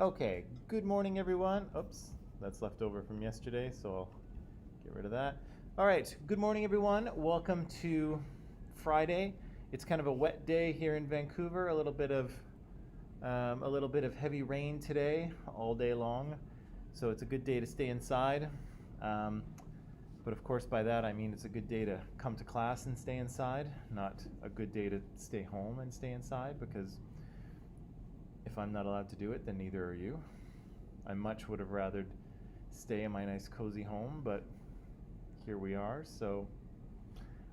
Okay, good morning everyone. Oops, that's left over from yesterday, so I'll get rid of that. All right, good morning everyone. Welcome to Friday. It's kind of a wet day here in Vancouver, a little bit of heavy rain today, all day long. So it's a good day to stay inside. But of course, by that I mean it's a good day to come to class and stay inside, not a good day to stay home and stay inside, because if I'm not allowed to do it, then neither are you. I much would have rathered stay in my nice cozy home, but here we are. So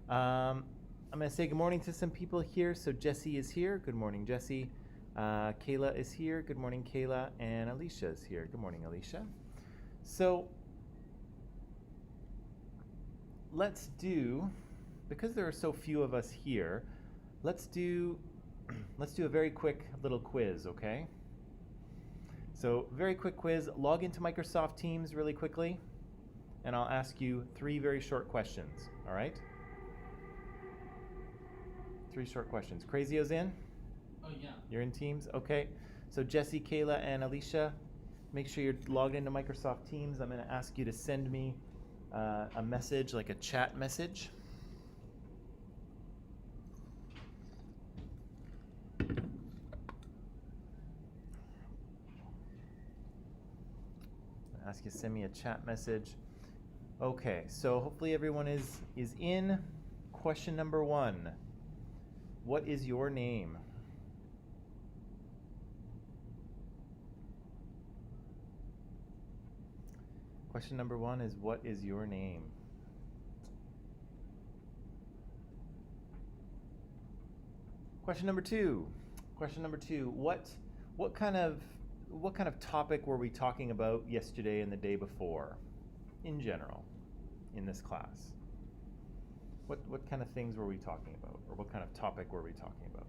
I'm going to say good morning to some people here. So Jesse is here. Good morning, Jesse. Kayla is here. Good morning, Kayla. And Alicia is here. Good morning, Alicia. So let's do, because there are so few of us here, let's do a very quick little quiz, okay? So very quick quiz. Log into Microsoft Teams really quickly, and I'll ask you 3 very short questions, all right? 3 short questions. Crazio's in? Oh, yeah. You're in Teams? Okay. So Jesse, Kayla, and Alicia, make sure you're logged into Microsoft Teams. I'm going to ask you to send me a message, like a chat message. Ask you to send me a chat message. Okay, so hopefully everyone is in. Question number 1. What is your name? Question number 1 is, what is your name? Question number 2. What kind of topic were we talking about yesterday and the day before, in general, in this class? What kind of things were we talking about, or what kind of topic were we talking about?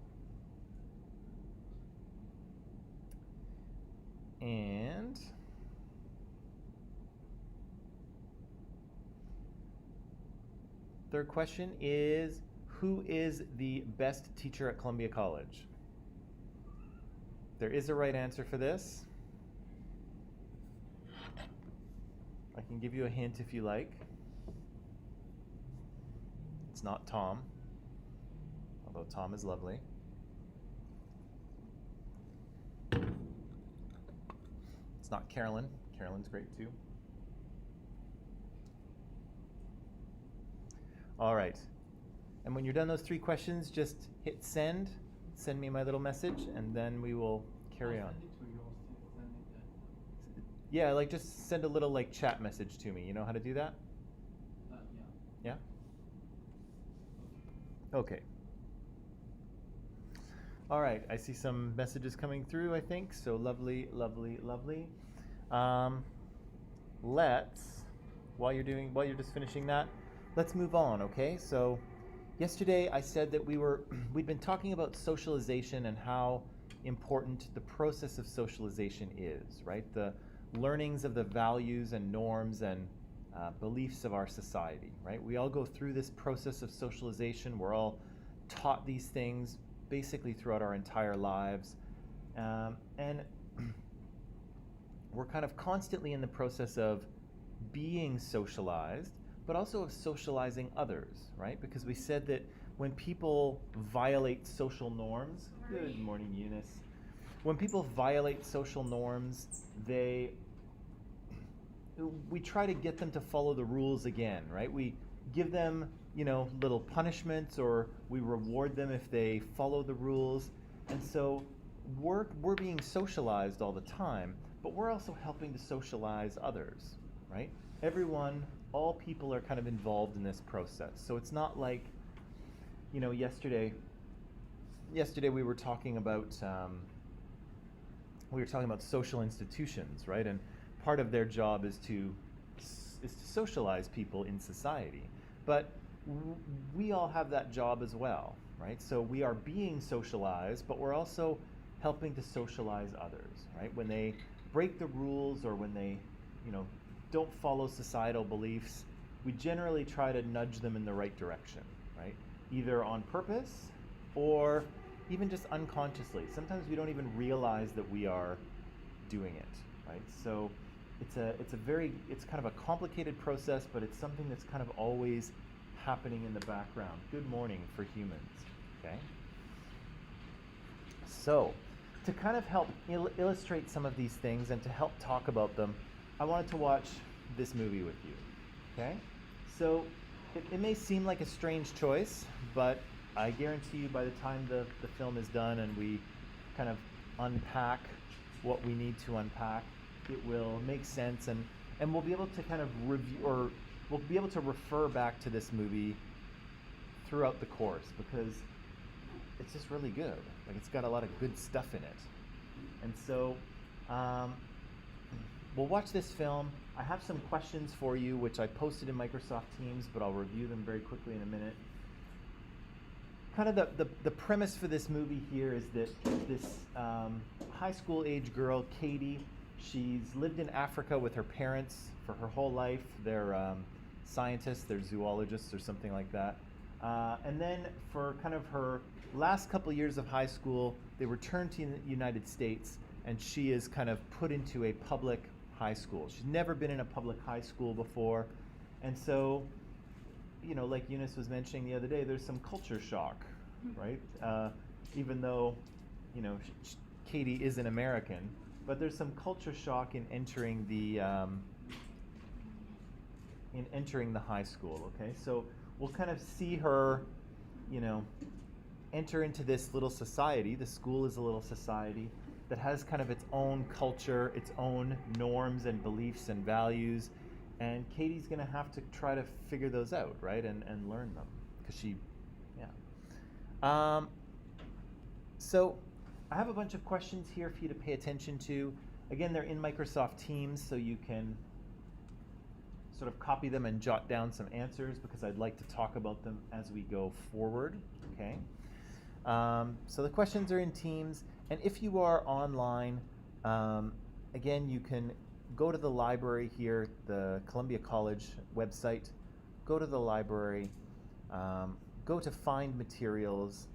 And third question is, who is the best teacher at Columbia College? There is a right answer for this. I can give you a hint if you like. It's not Tom, although Tom is lovely. It's not Carolyn. Carolyn's great too. All right. And when you're done those 3 questions, just hit send. Send me my little message, and then we will carry on. Yeah, like just send a little like chat message to me. You know how to do that? Yeah. Yeah? Okay. All right, I see some messages coming through, I think. So lovely, lovely, lovely. Let's, while you're just finishing that, let's move on, okay? So yesterday I said that we'd been talking about socialization and how important the process of socialization is, right? The learnings of the values and norms and beliefs of our society, right? We all go through this process of socialization. We're all taught these things basically throughout our entire lives. And we're kind of constantly in the process of being socialized, but also of socializing others, right? Because we said that when people violate social norms, good morning, Eunice. When people violate social norms, we try to get them to follow the rules again, right? We give them, little punishments, or we reward them if they follow the rules. And so we're being socialized all the time, but we're also helping to socialize others, right? All people are kind of involved in this process. So it's not like, yesterday we were talking about social institutions, right? And part of their job is to socialize people in society. But we all have that job as well, right? So we are being socialized, but we're also helping to socialize others, right? When they break the rules, or when they, don't follow societal beliefs, we generally try to nudge them in the right direction, right? Either on purpose or even just unconsciously. Sometimes we don't even realize that we are doing it, right? So it's kind of a complicated process, but it's something that's kind of always happening in the background. Good morning for humans, okay? So, to kind of help illustrate some of these things and to help talk about them, I wanted to watch this movie with you, okay? So, it may seem like a strange choice, but I guarantee you by the time the film is done and we kind of unpack what we need to unpack, it will make sense, and we'll be able to kind of review, or we'll be able to refer back to this movie throughout the course, because it's just really good. Like, it's got a lot of good stuff in it. And so we'll watch this film. I have some questions for you, which I posted in Microsoft Teams, but I'll review them very quickly in a minute. Kind of the premise for this movie here is that this high school age girl, Katie, she's lived in Africa with her parents for her whole life. They're scientists, they're zoologists or something like that. And then for kind of her last couple years of high school, they return to the United States, and she is kind of put into a public high school. She's never been in a public high school before. And so, you know, like Eunice was mentioning the other day, there's some culture shock, right? Even though, you know, Katie is an American, but there's some culture shock in entering the high school. Okay, so we'll kind of see her, you know, enter into this little society. The school is a little society that has kind of its own culture, its own norms and beliefs and values, and Katie's gonna have to try to figure those out, right, and learn them, because she, yeah. So I have a bunch of questions here for you to pay attention to. Again, they're in Microsoft Teams, so you can sort of copy them and jot down some answers, because I'd like to talk about them as we go forward, okay? So the questions are in Teams, and if you are online, again, you can go to the library here, the Columbia College website, go to the library, go to Find Materials,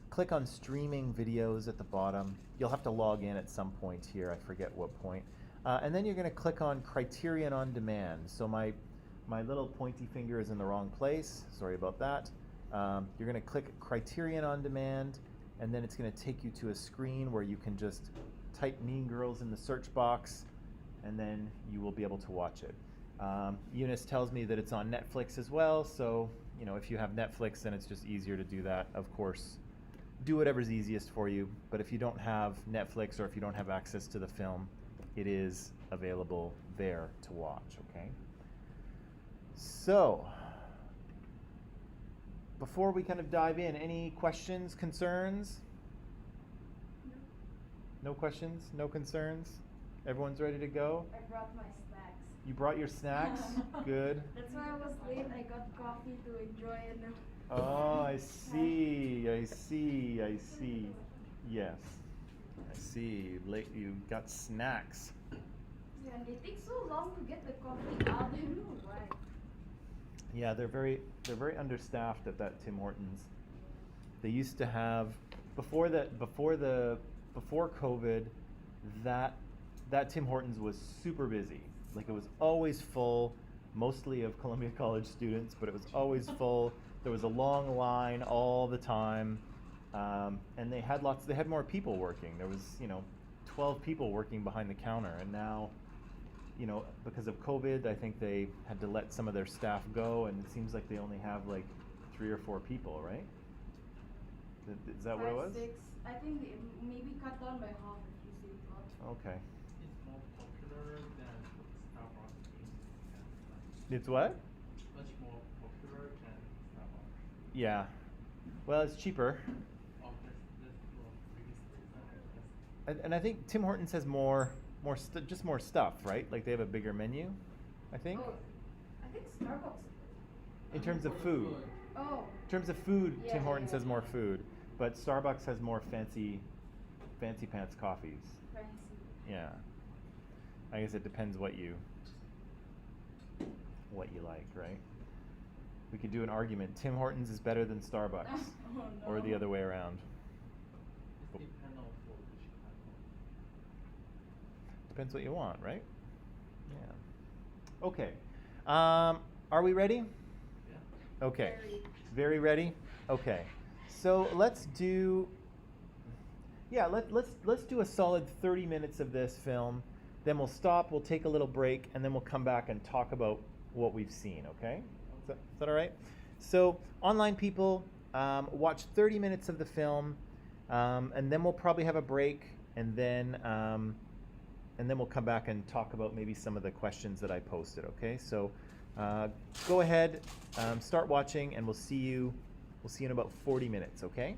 click on Streaming Videos at the bottom. You'll have to log in at some point here, I forget what point. And then you're going to click on Criterion on Demand. So my little pointy finger is in the wrong place. Sorry about that. You're going to click Criterion on Demand, and then it's going to take you to a screen where you can just type Mean Girls in the search box, and then you will be able to watch it. Eunice tells me that it's on Netflix as well, so you know, if you have Netflix, then it's just easier to do that. Of course, do whatever's easiest for you, but if you don't have Netflix or if you don't have access to the film, it is available there to watch, okay? So, before we kind of dive in, any questions, concerns? No questions? No concerns? Everyone's ready to go? I brought my snacks. You brought your snacks? Good. That's why I was late. I got coffee to enjoy it. Oh, I see. I see. I see. Yes. I see. Late. You got snacks. Yeah, and they take so long to get the coffee out. I don't know why. Yeah, they're very understaffed at that Tim Hortons. They used to have before COVID, that Tim Hortons was super busy. Like, it was always full, mostly of Columbia College students, but it was always full. There was a long line all the time, and they had more people working. There was, 12 people working behind the counter, and now, because of COVID, I think they had to let some of their staff go, and it seems like they only have like 3 or 4 people, right? Is that what it was? 5, 6. I think they maybe cut down by half if you say that. Okay. It's more popular than Starbucks in It's what? much more popular than Starbucks. Yeah. Well, it's cheaper. Oh, that's the biggest reason. And I think Tim Hortons has just more stuff, right? Like, they have a bigger menu, I think. Oh, I think Starbucks. In terms of food. Oh. In terms of food, Yeah, Tim yeah, Hortons yeah. has more food, but Starbucks has more fancy pants coffees. Fancy. Yeah. I guess it depends what you like, right? We could do an argument. Tim Hortons is better than Starbucks, Oh, no. or the other way around. It depends on food. Depends what you want, right? Yeah. Okay. Are we ready? Yeah. Okay. Very. Very ready? Okay. So let's do yeah, let's do a solid 30 minutes of this film. Then we'll stop, we'll take a little break, and then we'll come back and talk about what we've seen, okay? Is that all right? So, online people, watch 30 minutes of the film, and then we'll probably have a break, and then we'll come back and talk about maybe some of the questions that I posted, okay? So, go ahead, start watching, and we'll see you in about 40 minutes, okay?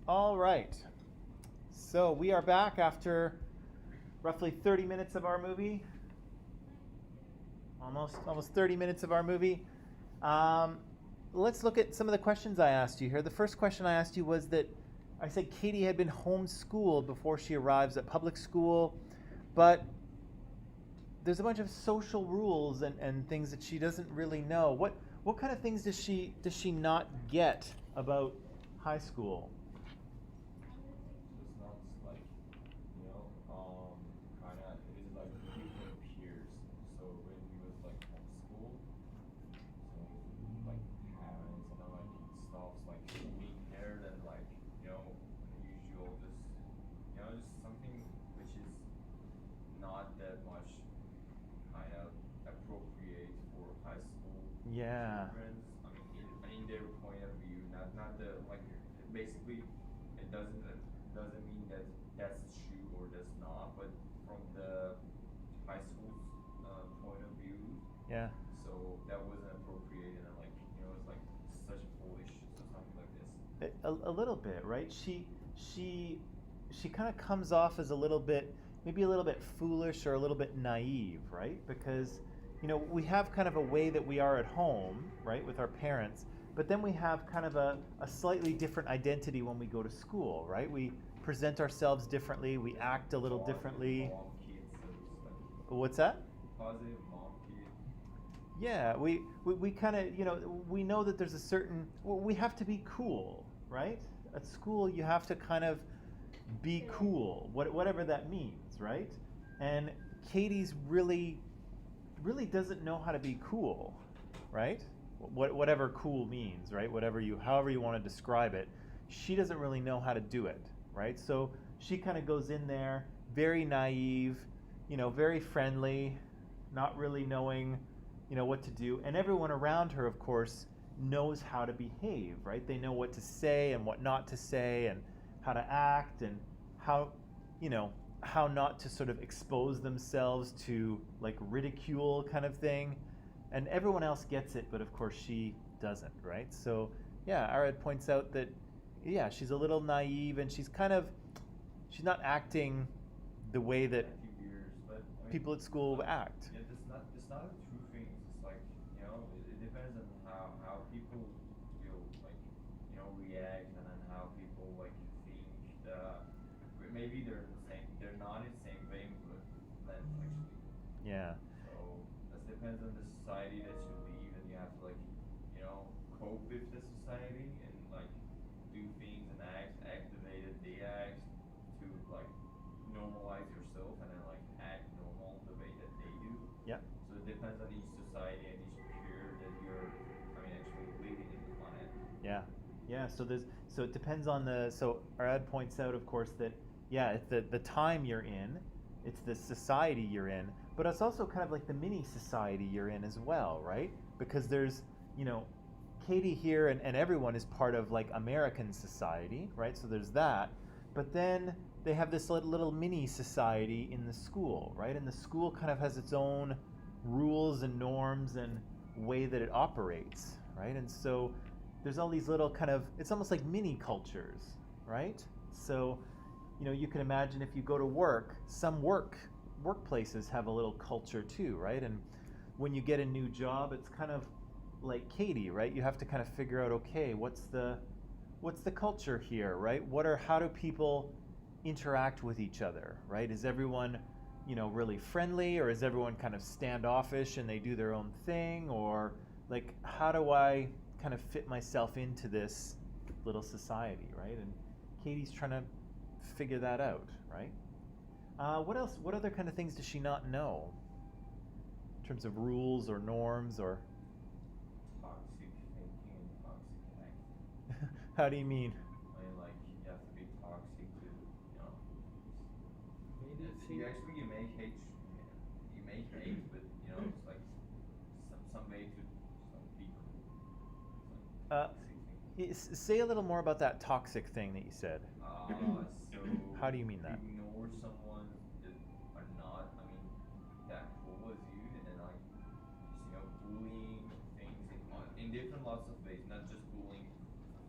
All right. So we are back after roughly 30 minutes of our movie. Almost 30 minutes of our movie. Um, let's look at some of the questions I asked you here. The first question I asked you was that I said Katie had been homeschooled before she arrives at public school, but there's a bunch of social rules and things that she doesn't really know. What kind of things does she not get about high school? It's not like, kind of, it is like different peers. So when he was like homeschool, so like parents and like stuffs like being there and like, unusual, just something which is not that much kind of appropriate for high school Yeah. children. I mean, in their point of view, not the like basically it doesn't mean that that's true or that's not, but from the high school's point of view, Yeah. so that wasn't appropriate and like it's like such foolish or something like this. A little bit, right? She kind of comes off as a little bit, maybe a little bit foolish or a little bit naive, right? Because we have kind of a way that we are at home, right, with our parents, but then we have kind of a slightly different identity when we go to school, right? We present ourselves differently, we act a little differently. Mom kids, so it's like What's that? positive mom kid. Yeah, we kind of, we know that there's a certain, well, we have to be cool, right? At school, you have to kind of be cool, whatever that means, right? And Katie's really doesn't know how to be cool, right? Whatever cool means, right? However you want to describe it, she doesn't really know how to do it, right? So she kind of goes in there very naive, very friendly, not really knowing, what to do. And everyone around her, of course, knows how to behave, right? They know what to say and what not to say and how to act and how, how not to sort of expose themselves to like ridicule kind of thing. And everyone else gets it, but of course she doesn't, right? So yeah, Arad points out that yeah, she's a little naive and she's not acting the way that A few years, but I mean, people at school act. yeah, it's not a true thing. It's like it depends on how people will like react and on how people like think. Maybe they're not in the same vein, but then actually. Yeah. So that depends on the society that you live, and you have to like cope with the society and like do things and act the way that they act to like normalize yourself and then like act normal the way that they do. Yeah. So it depends on each society and each peer that you're, actually living on it. Yeah, yeah. So it depends on So Arad points out, of course, that yeah, it's the time you're in, it's the society you're in, but it's also kind of like the mini society you're in as well, right? Because there's Katie here and everyone is part of like American society, right? So there's that, but then they have this little mini society in the school, right? And the school kind of has its own rules and norms and way that it operates, right? And so there's all these little kind of, it's almost like mini cultures, right? So, you can imagine if you go to work, some workplaces have a little culture too, right? And when you get a new job, it's kind of like Katie, right? You have to kind of figure out, okay, what's the culture here, right? How do people interact with each other, right? Is everyone, really friendly, or is everyone kind of standoffish and they do their own thing, or like how do I kind of fit myself into this little society, right? And Katie's trying to figure that out, right? What else? What other kind of things does she not know in terms of rules or norms or? Toxic thinking and toxic acting. How do you mean? I mean, like you have to be toxic to Maybe you actually you make hate, but it's like some way to be cool. It's like Uh, toxic thinking. Say a little more about that toxic thing that you said. So How do you mean that? ignore someone that are not, that cool as you, and then like just bullying things in different lots of ways, not just bullying,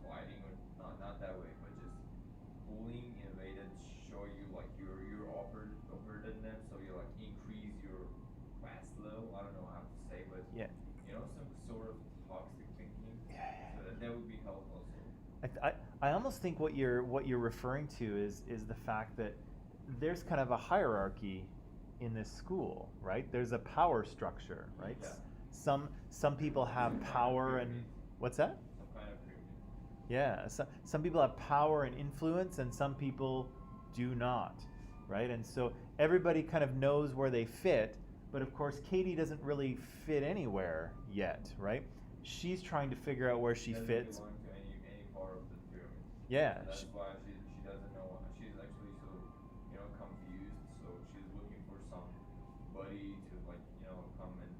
fighting or not that way, but just bullying in a way that show you like you're upper than them, so you like increase your class level. I don't know how to say, but Yeah. you know, some sort of toxic thinking. So that would be helpful also. I almost think what you're referring to is the fact that there's kind of a hierarchy in this school, right? There's a power structure, right? Yeah. Some people have power and what's that? Some kind of pyramid. Yeah, some people have power and influence, and some people do not, right? And so everybody kind of knows where they fit, but of course, Katie doesn't really fit anywhere yet, right? She's trying to figure out where she Doesn't fits. belong to any part of the pyramid. Yeah, So that's she- why she doesn't know. She's actually so confused. So she's looking for somebody to like come and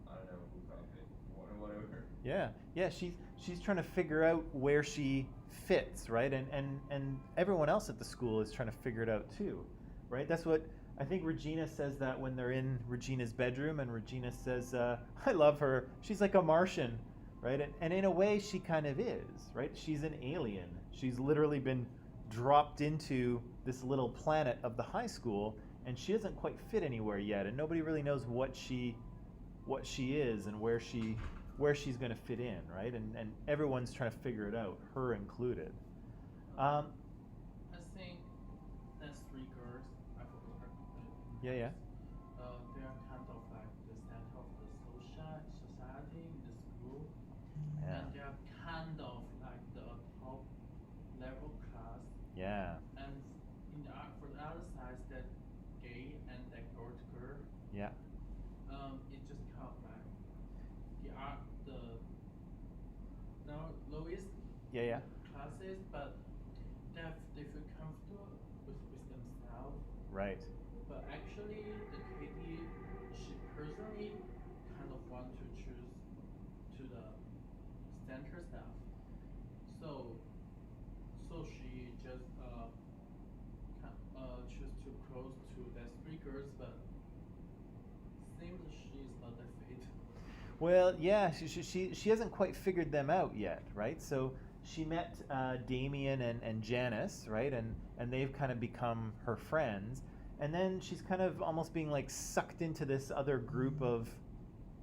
I don't know hook up it or whatever. yeah, she's trying to figure out where she fits, right? And everyone else at the school is trying to figure it out too, right? That's what I think Regina says that when they're in Regina's bedroom, and Regina says, "I love her. She's like a Martian." Right? And in a way, she kind of is, right? She's an alien. She's literally been dropped into this little planet of the high school, and she doesn't quite fit anywhere yet, and nobody really knows what she is and where she's going to fit in, right? And everyone's trying to figure it out, her included. I think there's three girls. I forgot her Yeah. names. They are kind of like the center of the society in the school, Yeah. and they are kind of like the top level class. Yeah. And for the other side, that gay and that old girl, Yeah. it just kind of like the lowest Yeah. classes, but they feel comfortable with themselves. Right. But actually, the Katie, she personally kind of want to choose to the center staff. So she just choose to close to the three girls, but seems she's not that fit. Well, yeah, she hasn't quite figured them out yet, right? So she met Damien and Janice, right? And they've kind of become her friends. And then she's kind of almost being like sucked into this other group of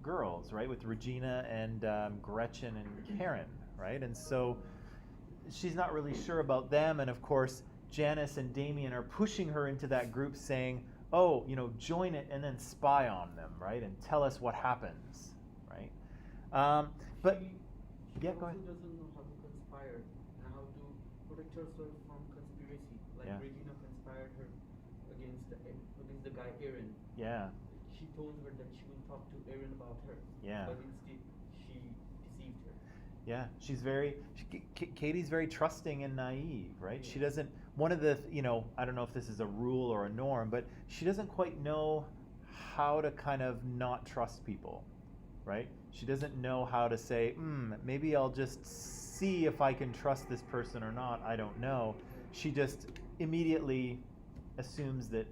girls, right? With Regina and Gretchen and Karen, right? And so she's not really sure about them. And of course, Janice and Damien are pushing her into that group saying, oh, join it and then spy on them, right? And tell us what happens, right? But, She yeah, go ahead. also doesn't know how to conspire and how to protect herself from conspiracy. Like Yeah. Regina conspired her against the guy Aaron. Yeah, She told her that she will talk to Aaron about her. Yeah. But instead, she deceived her. yeah. Katie's very trusting and naive, right? She Yeah. doesn't, one of the, I don't know if this is a rule or a norm, but she doesn't quite know how to kind of not trust people, right? She doesn't know how to say, maybe I'll just see if I can trust this person or not. I don't know. She just immediately assumes that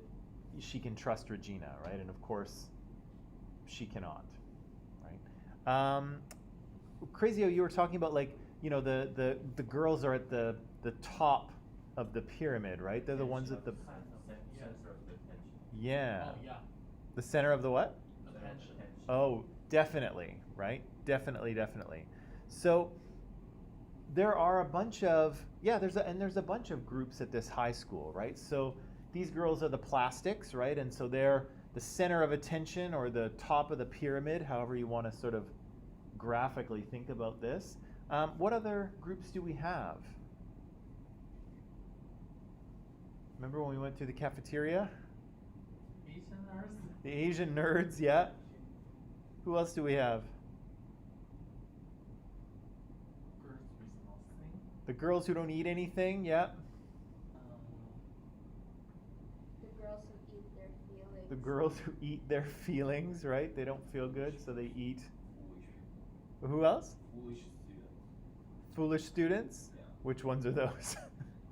she can trust Regina, right? And of course, she cannot, right? Crazio, you were talking about like, the girls are at the top of the pyramid, right? They're the ones at the Center of the attention. yeah. Oh yeah, The center of the what? attention. Oh, definitely, right? Definitely. So there are a bunch of there's a bunch of groups at this high school, right? So these girls are the plastics, right? And so they're the center of attention or the top of the pyramid, however you want to sort of graphically think about this. What other groups do we have? Remember when we went through the cafeteria? Asian nurse. The Asian nerds, yeah. Who else do we have? Girls with nothing. The girls who don't eat anything, yeah. The girls who eat their feelings. The girls who eat their feelings, right? They don't feel good, so they eat. Foolish. Who else? Foolish students. Foolish students? Yeah. Which ones are those?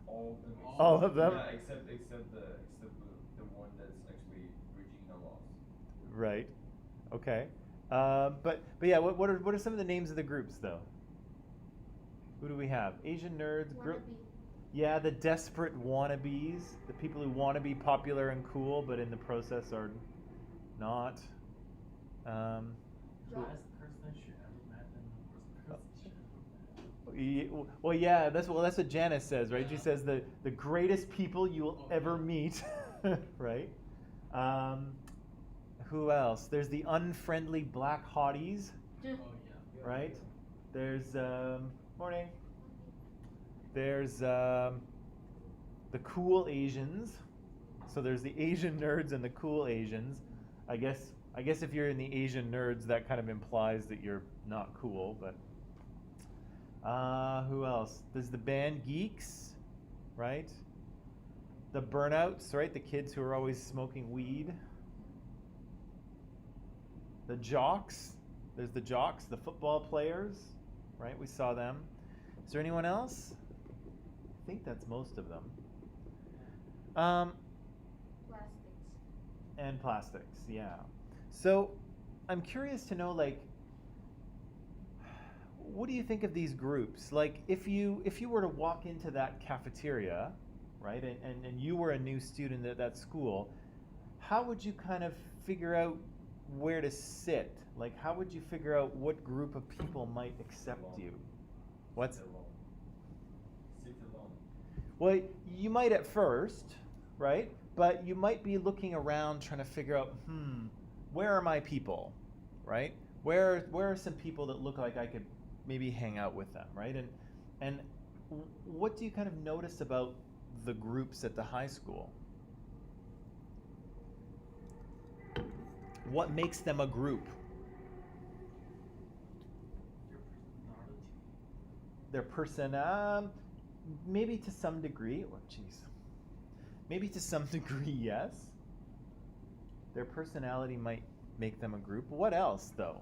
All of them. All of them? Yeah, except the one that's actually Regina lost. Right. Okay. But yeah, what are some of the names of the groups though? Who do we have? Asian nerds, Wannabe. Yeah, the desperate wannabes, the people who want to be popular and cool, but in the process are not. Um, The who- best person she ever met and the worst person she ever met. Well, yeah, that's what Janice says, right? She says the greatest people you will Oh, ever yeah. meet, right? Who else? There's the unfriendly black hotties, Oh yeah. right? There's morning. There's the cool Asians. So there's the Asian nerds and the cool Asians. I guess if you're in the Asian nerds, that kind of implies that you're not cool. But who else? There's the band geeks, right? The burnouts, right? The kids who are always smoking weed. The jocks. There's the jocks, the football players, right? We saw them. Is there anyone else? I think that's most of them. Plastics. And plastics, yeah. So I'm curious to know, like, what do you think of these groups? Like, if you were to walk into that cafeteria, right, and you were a new student at that school, how would you kind of figure out where to sit? Like, how would you figure out what group of people might accept Alone. you? What's Sit alone. Sit alone. Well, you might at first, right? But you might be looking around trying to figure out, where are my people, right? Where are some people that look like I could maybe hang out with them, right? And what do you kind of notice about the groups at the high school? What makes them a group? Your personality. Their person, maybe to some degree. Oh, jeez. Maybe to some degree, yes. Their personality might make them a group. What else, though?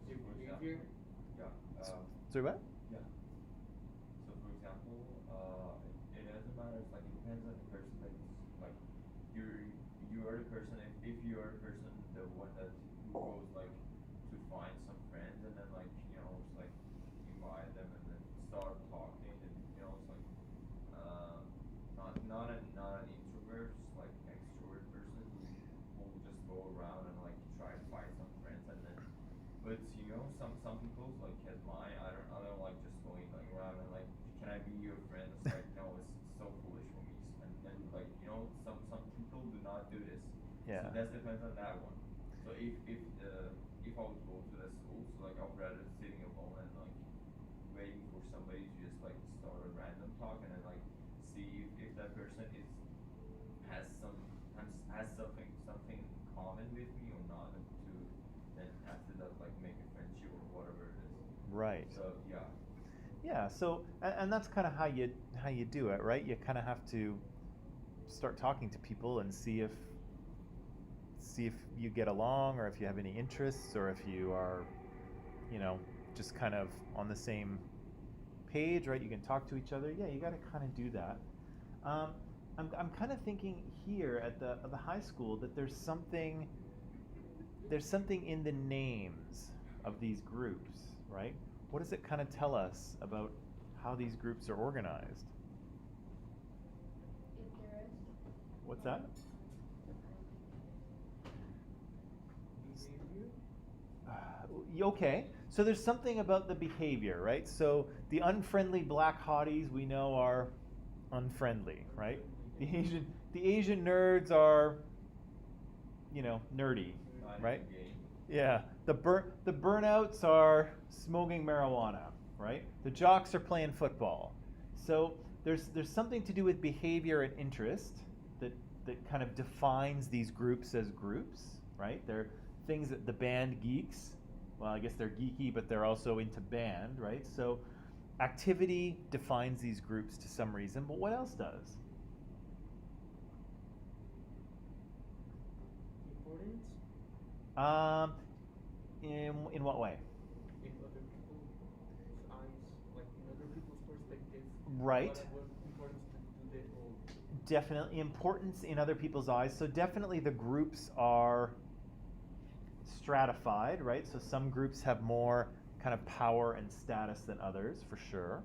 So for example, Behavior. yeah. Sorry, what? Yeah. So for example, it doesn't matter. It's like it depends on the person. Like you are the person. If you are the person, the one that who goes like to find some friends and then like just like invite them and then start talking and it's like not an introvert, just like an extrovert person who will just go around and like try to find some friends and then. But some people like as mine, I don't like just going like around and like, can I be your friend? It's like no, it's so foolish for me. And like some people do not do this. Yeah. So that depends on that one. So if I would go to that school, so like I would rather sitting alone and like waiting for somebody to just like start a random talk and then like see if that person has something in common with me or not, and to then after that like make a friendship or whatever it is. Right. So yeah. Yeah. So, and that's kind of how you do it, right? You kind of have to start talking to people and see if you get along, or if you have any interests, or if you are, just kind of on the same page, right? You can talk to each other. Yeah, you got to kind of do that. I'm kind of thinking here at the high school that there's something in the names of these groups, right? What does it kind of tell us about how these groups are organized? Interest. What's that? Behavior. Okay, so there's something about the behavior, right? So the unfriendly black hotties we know are unfriendly, right? The Asian nerds are, nerdy, Not right? even gay. Yeah, the burnouts are smoking marijuana, right? The jocks are playing football. So there's something to do with behavior and interest that kind of defines these groups as groups, right? They're things that the band geeks, well, I guess they're geeky, but they're also into band, right? So activity defines these groups to some reason, but what else does? Importance. In what way? In other people's eyes, like in other people's perspective. Right. What importance do they hold? Definitely importance in other people's eyes. So definitely the groups are stratified, right? So some groups have more kind of power and status than others, for sure.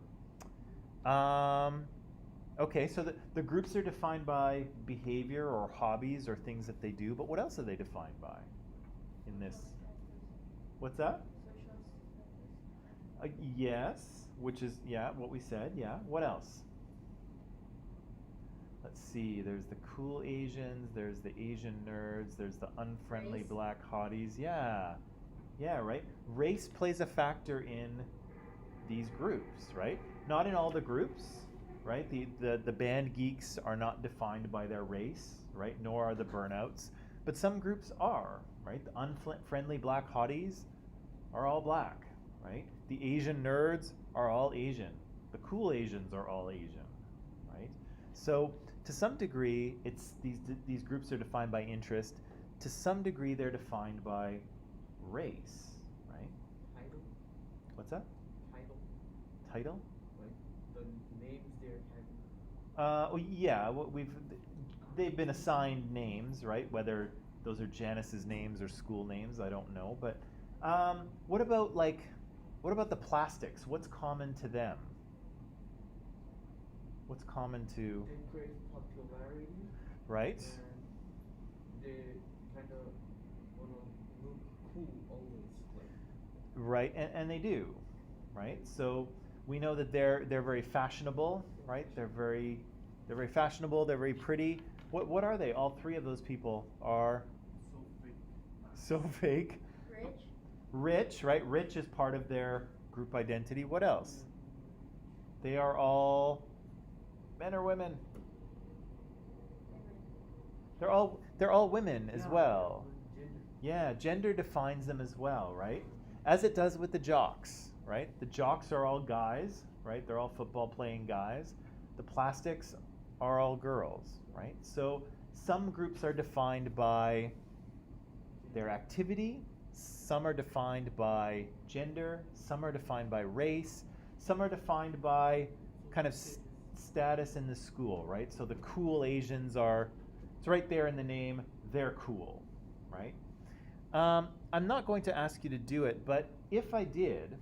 Okay, so the groups are defined by behavior or hobbies or things that they do, but what else are they defined by in this? What's that? Yes, which is, yeah, what we said, yeah. What else? Let's see, there's the cool Asians, there's the Asian nerds, there's the unfriendly Race. black hotties. Yeah, yeah, right? Race plays a factor in these groups, right? Not in all the groups, right? The band geeks are not defined by their race, right? Nor are the burnouts. But some groups are, right? The unfriendly black hotties are all black, right? The Asian nerds are all Asian. The cool Asians are all Asian, right? So to some degree, it's these groups are defined by interest. To some degree, they're defined by race, right? Title, What's that? title, Title? like the names they're having. Oh yeah, they've been assigned names, right? Whether those are Janice's names or school names, I don't know. But what about the plastics? What's common to them? What's common to, They create popularity. right? And they kind of wanna look cool always, like. Right, and they do, right? So we know that they're very fashionable, right? They're very fashionable. They're very pretty. What are they? All three of those people are So fake. so fake. Rich. Rich, right? Rich is part of their group identity. What else? They are all men or women. They're all women as Yeah, well. gender. Yeah, gender defines them as well, right? As it does with the jocks, right? The jocks are all guys, right? They're all football playing guys. The plastics are all girls, right? So some groups are defined by their activity, some are defined by gender, some are defined by race, some are defined by kind of status in the school, right? So the cool Asians are, it's right there in the name, they're cool, right? I'm not going to ask you to do it, but if I did,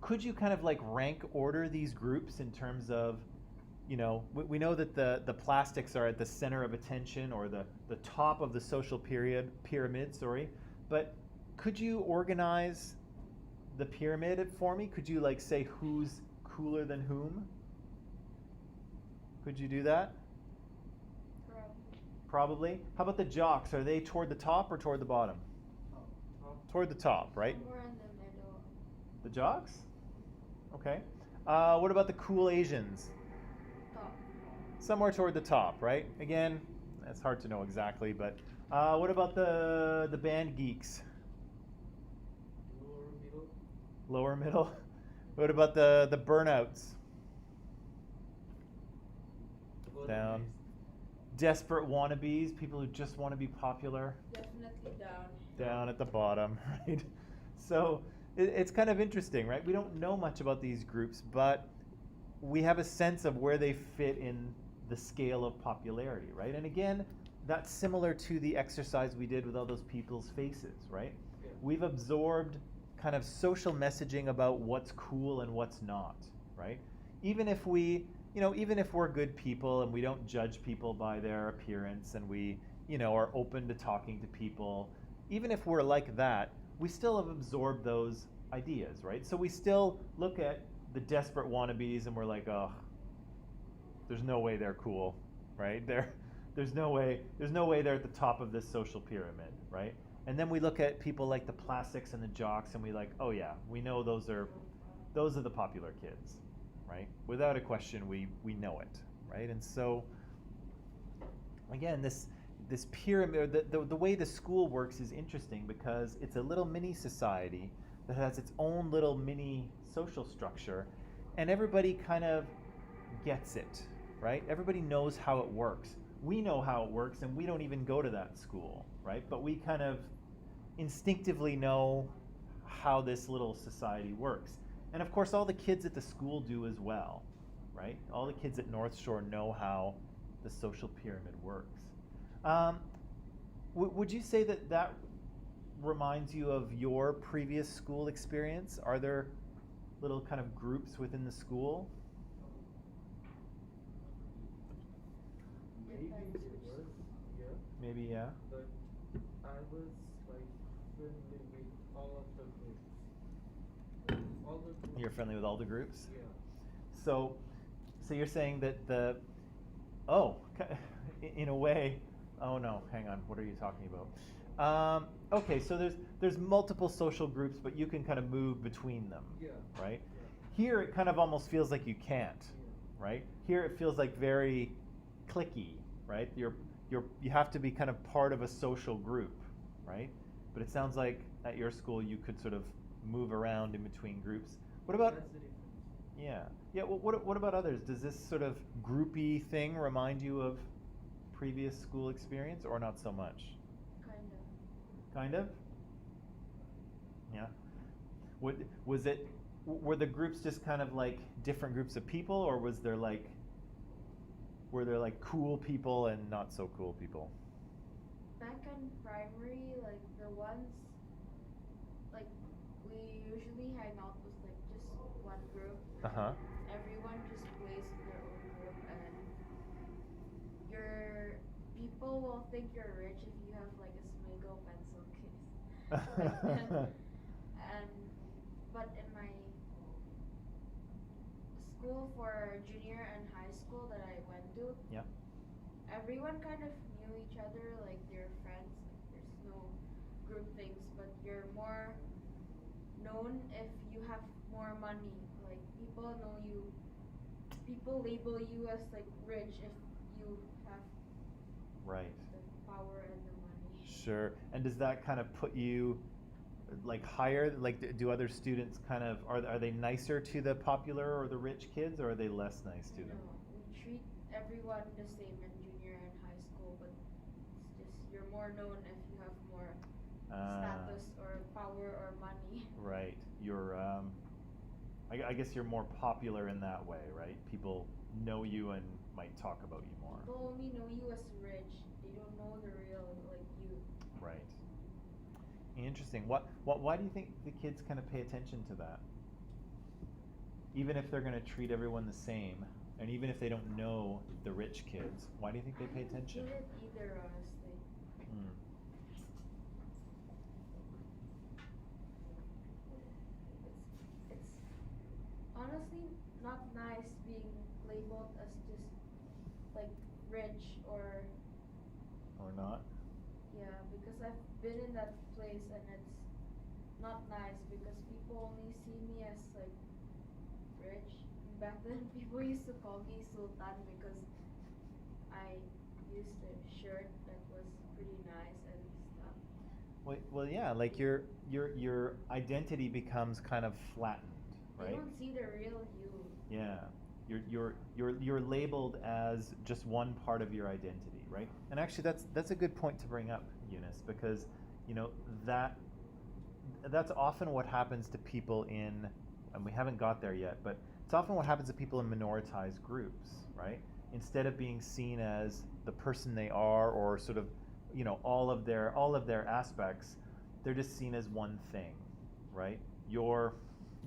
could you kind of like rank order these groups in terms of, you know, we know that the plastics are at the center of attention or the top of the social pyramid, sorry, but could you organize the pyramid for me? Could you like say who's cooler than whom? Could you do that? Probably. How about the jocks? Are they toward the top or toward the bottom? Toward the top, right? Somewhere in the middle. The jocks? Okay. What about the cool Asians? Top. Somewhere toward the top, right? Again, that's hard to know exactly, but what about the band geeks? Lower middle. Lower middle? What about the burnouts? Bottom Down. is Desperate wannabes, people who just want to be popular? Definitely down. Down at the bottom, right? So it's kind of interesting, right? We don't know much about these groups, but we have a sense of where they fit in the scale of popularity, right? And again, that's similar to the exercise we did with all those people's faces, right? Yeah. We've absorbed kind of social messaging about what's cool and what's not, right? Even if even if we're good people and we don't judge people by their appearance and we, are open to talking to people, even if we're like that, we still have absorbed those ideas, right? So we still look at the desperate wannabes and we're like, oh, there's no way they're cool, right? There's no way they're at the top of this social pyramid, right? And then we look at people like the plastics and the jocks and we like, oh yeah, we know those are the popular kids, right? Without a question, we know it, right? And so again, this pyramid, the way the school works is interesting because it's a little mini society that has its own little mini social structure, and everybody kind of gets it, right? Everybody knows how it works. We know how it works, and we don't even go to that school, right? But we kind of instinctively know how this little society works. And of course, all the kids at the school do as well, right? All the kids at North Shore know how the social pyramid works. Would you say that reminds you of your previous school experience? Are there little kind of groups within the school? Maybe Depends it which was, yeah, Maybe, yeah. but I was like friendly with all of the groups. All the groups. You're friendly with all the groups? Yeah. So, so you're saying that in a way, oh no, hang on, what are you talking about? Okay, so there's multiple social groups, but you can kind of move between them, Yeah. right? Yeah. Here it kind of almost feels like you can't, Yeah. right? Here it feels like very cliquey, right? You have to be kind of part of a social group, right? But it sounds like at your school you could sort of move around in between groups. What about That's the difference. yeah? Well, what about others? Does this sort of groupy thing remind you of previous school experience, or not so much? Kind of. Kind of. Yeah. Were the groups just kind of like different groups of people, or were there like cool people and not so cool people? Back in primary, like the ones, like we usually hang out with like just one group. Uh-huh. Everyone just plays in their own group, and your people will think you're rich if you have like a Smiggle pencil case. And but in my school for junior and high school that I went to, Yeah. everyone kind of knew each other, like they're friends. Like, there's no group things, but you're more known if you have more money. Like people know you, people label you as like rich if you have Right. the power and the money. Sure. And does that kind of put you like higher? Like, do other students kind of are they nicer to the popular or the rich kids, or are they less nice to them? No, we treat everyone the same in junior and high school, but it's just you're more known if you have more status or power or money. Right. You're I guess you're more popular in that way, right? People know you and might talk about you more. People only know you as rich. They don't know the real like you. Right. Interesting. Why do you think the kids kind of pay attention to that? Even if they're going to treat everyone the same, and even if they don't know the rich kids, why do you think they pay I don't attention? get it either, honestly. Hmm. It's honestly not nice being labeled as just like rich or Or not? yeah, because I've been in that place and it's not nice because people only see me as like rich. Back then people used to call me Sultan because I used a shirt that was pretty nice and stuff. Well, yeah. Like your identity becomes kind of flattened, They right? don't see the real you. Yeah, you're labeled as just one part of your identity, right? And actually, that's a good point to bring up, Eunice, because you know that's often what happens to people in, and we haven't got there yet, but it's often what happens to people in minoritized groups, right? Instead of being seen as the person they are, or sort of, you know, all of their aspects, they're just seen as one thing, right? You're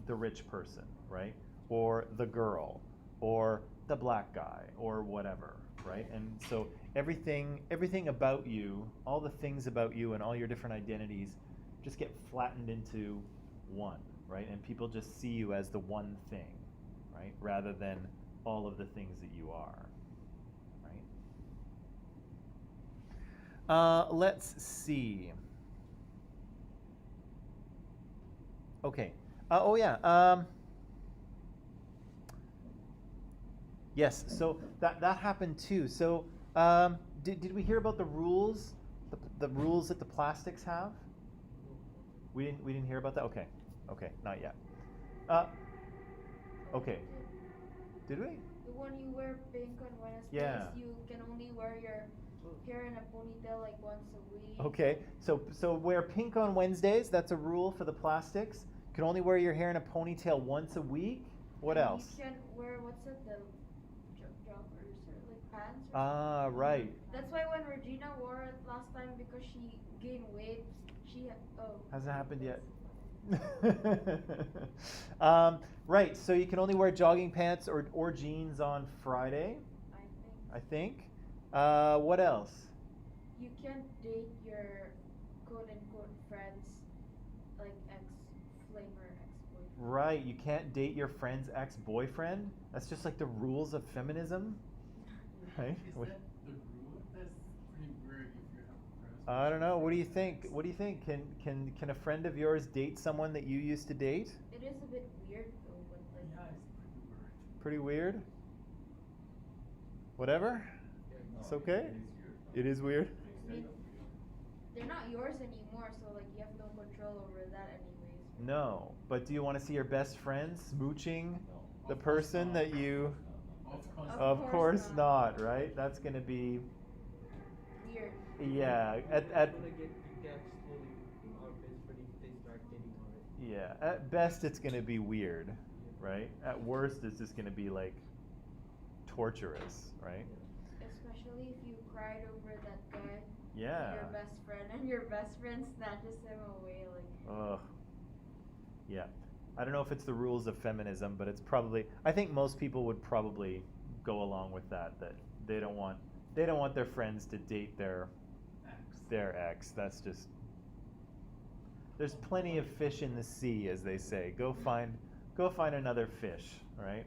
the rich person, right? Or the girl, or the black guy, or whatever, right? And so everything about you, all the things about you and all your different identities just get flattened into one, right? And people just see you as the one thing, right? Rather than all of the things that you are, right? Let's see. Okay. Oh yeah. Yes. So that happened too. So did we hear about the rules? The rules that the plastics have? We didn't hear about that. Okay. Okay. Not yet. Okay. Did we? The one you wear pink on Wednesdays, Yeah. you can only wear your hair in a ponytail like once a week. Okay. So wear pink on Wednesdays. That's a rule for the plastics. You can only wear your hair in a ponytail once a week. What And else? You can wear what's it, the joggers or like pants. Or Ah, something. right. That's why when Regina wore it last time because she gained weight, she Hasn't happened yet. Right, so you can only wear jogging pants or jeans on Friday, I I think. think. What else? You can't date your quote unquote friends like ex-flame or ex-boyfriend. Right, you can't date your friend's ex-boyfriend. That's just like the rules of feminism, right? Is that the rule? That's pretty weird if you have friends. I don't know. What do you with think? ex. What do you think? Can a friend of yours date someone that you used to date? It is a bit weird though, but like Yeah, it's Pretty pretty weird. weird. Whatever. Yeah. It's okay. It is weird. I mean, they're not yours anymore, so like you have no control over that anyways. No, but do you want to see your best friend smooching the Of course person not. that you? Of course. Of Of course course not. not, right? That's gonna be, Weird. yeah. You're At gonna get detached slowly from our best friend if they start dating already. yeah. At best, it's gonna be weird, right? At worst, it's just gonna be like torturous, right? Especially if you cried over that guy. Yeah. Your best friend, and your best friend snatches him away. Like Ugh. Yeah. I don't know if it's the rules of feminism, but it's probably. I think most people would probably go along with that. That they don't want their friends to date their ex. That's just. There's plenty of fish in the sea, as they say. Go find another fish, right?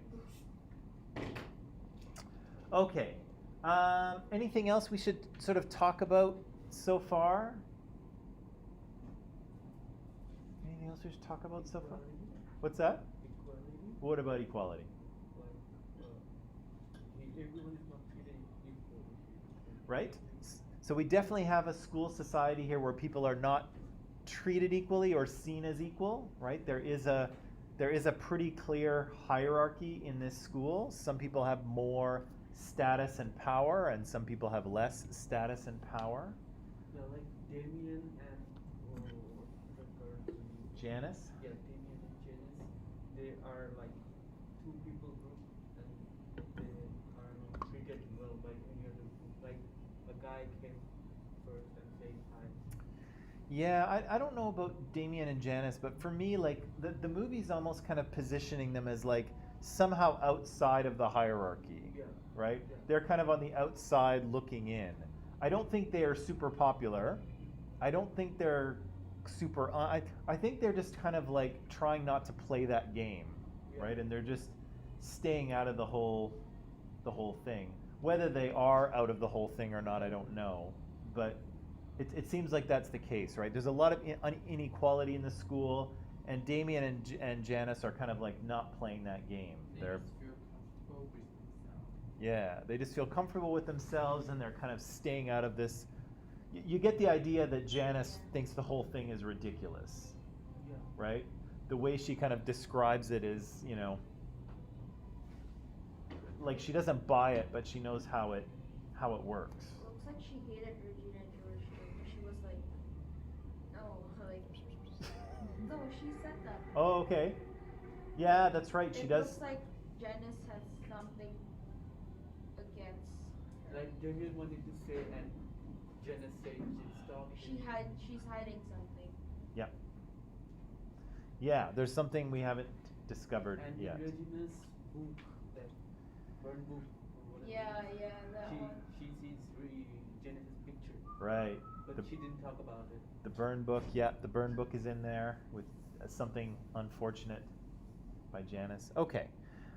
Okay. Anything else we should sort of talk about so far? Anything else we should talk about so far? Equality. What's that? Equality. What about equality? Like, everyone is not treated equally. Right? So we definitely have a school society here where people are not treated equally or seen as equal, right? There is a pretty clear hierarchy in this school. Some people have more status and power, and some people have less status and power. Yeah, like Damien and the girl. Janice? Yeah, Damien and Janice. They are like two people group, and they are not treated well by any other group. Like a guy came first and say hi. Yeah, I don't know about Damien and Janice, but for me, like, the movie's almost kind of positioning them as, like, somehow outside of the hierarchy, Yeah. right? Yeah. They're kind of on the outside looking in. I don't think they are super popular. I don't think they're super, I think they're just kind of, like, trying not to play that game, Yeah. right? And they're just staying out of the whole thing. Whether they are out of the whole thing or not, I don't know. But it seems like that's the case, right? There's a lot of inequality in the school, and Damien and Janice are kind of like not playing that game. They They're just feel comfortable with themselves. yeah, they just feel comfortable with themselves, and they're kind of staying out of this. You get the idea that Janice thinks the whole thing is ridiculous, Yeah. right? The way she kind of describes it is, you know, like she doesn't buy it, but she knows how it works. looks like she hated Regina George though. She was like, no, like, no, she said that. Oh, okay. Yeah, that's right. She It does. looks like Janice has something against. Like Damien wanted to say and Janice said stop. She's hiding something. Yeah. Yeah, there's something we haven't discovered And yet. in Regina's book, that burn book or whatever. Yeah, that one. She sees Janice's picture, Right. but The, she didn't talk about it. the burn book, yeah, the burn book is in there with something unfortunate by Janice. Okay.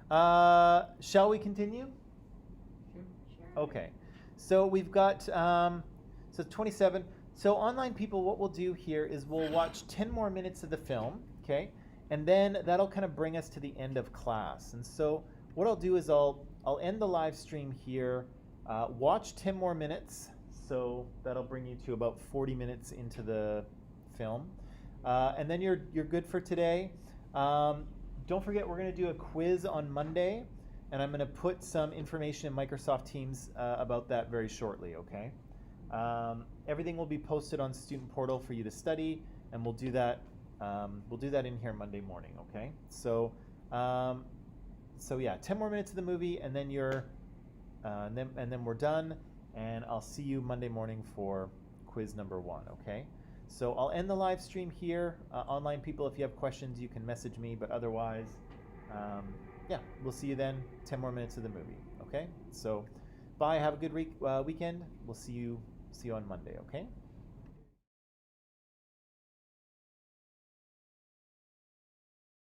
Shall we continue? Sure. Sure. Okay. So we've got, so 27. So online people, what we'll do here is we'll watch 10 more minutes of the film, okay? And then that'll kind of bring us to the end of class. And so what I'll do is I'll end the live stream here, watch 10 more minutes. So that'll bring you to about 40 minutes into the film. And then you're good for today. Don't forget, we're going to do a quiz on Monday, and I'm going to put some information in Microsoft Teams about that very shortly, okay? Everything will be posted on Student Portal for you to study, and we'll do that in here Monday morning, okay? So yeah, 10 more minutes of the movie, and then and then we're done, and I'll see you Monday morning for quiz number 1, okay? So I'll end the live stream here. Online people, if you have questions, you can message me. But otherwise, yeah, we'll see you then. 10 more minutes of the movie. Okay. So, bye. Have a good weekend. We'll see you on Monday. Okay.